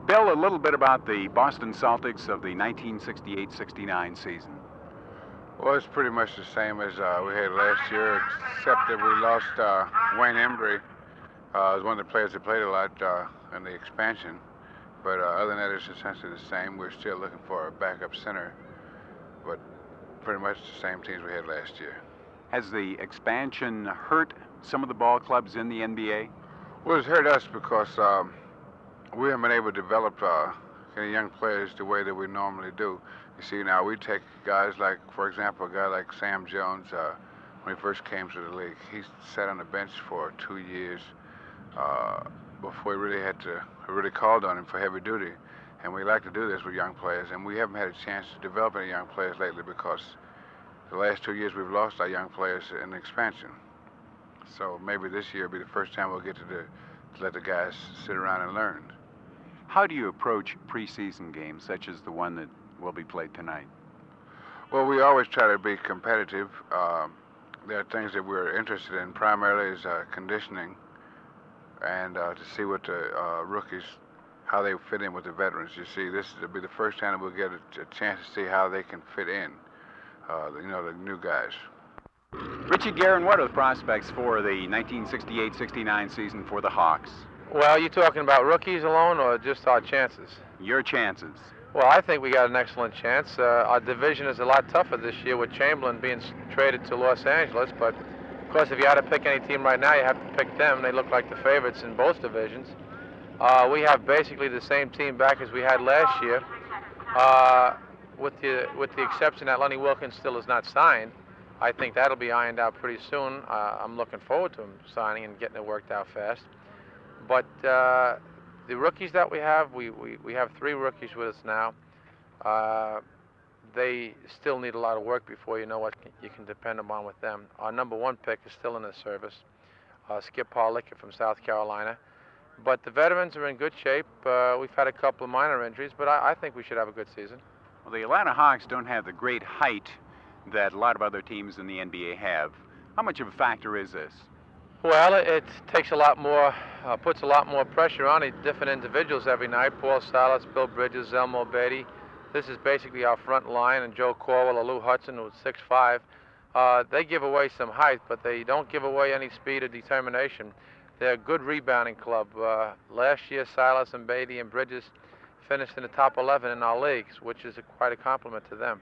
Bill, a little bit about the Boston Celtics of the 1968-69 season. Well, it's pretty much the same as we had last year, except that we lost Wayne Embry. Was one of the players that played a lot in the expansion. But other than that, it's essentially the same. We're still looking for a backup center, but pretty much the same teams we had last year. Has the expansion hurt some of the ball clubs in the NBA? Well, it's hurt us because we haven't been able to develop any young players the way that we normally do. You see, now we take guys like, for example, a guy like Sam Jones, when he first came to the league, he sat on the bench for 2 years before we really called on him for heavy duty. And we like to do this with young players, and we haven't had a chance to develop any young players lately because the last 2 years we've lost our young players in the expansion. So maybe this year will be the first time we'll get to let the guys sit around and learn. How do you approach preseason games such as the one that will be played tonight? Well, we always try to be competitive. There are things that we're interested in. Primarily is conditioning and to see what the rookies, how they fit in with the veterans. You see, this will be the first time that we'll get a chance to see how they can fit in, the new guys. Richie, GUERIN, what are the prospects for the 1968-69 season for the Hawks? Well, are you talking about rookies alone or just our chances? Your chances. Well, I think we got an excellent chance. Our division is a lot tougher this year with Chamberlain being traded to Los Angeles, but of course if you had to pick any team right now, you have to pick them. They look like the favorites in both divisions. We have basically the same team back as we had last year, with the exception that Lenny Wilkins still is not signed. I think that'll be ironed out pretty soon. I'm looking forward to him signing and getting it worked out fast. But the rookies that we have 3 rookies with us now. They still need a lot of work before you know what you can depend upon with them. Our #1 pick is still in the service, Skip Harlicker from South Carolina. But the veterans are in good shape. We've had a couple of minor injuries, but I think we should have a good season. Well, the Atlanta Hawks don't have the great height that a lot of other teams in the NBA have. How much of a factor is this? Well, it takes a lot more, puts a lot more pressure on the different individuals every night. Paul Silas, Bill Bridges, Zelmo Beatty. This is basically our front line, and Joe Corwell or Lou Hudson, who's 6'5". They give away some height, but they don't give away any speed or determination. They're a good rebounding club. Last year, Silas and Beatty and Bridges finished in the top 11 in our leagues, which is quite a compliment to them.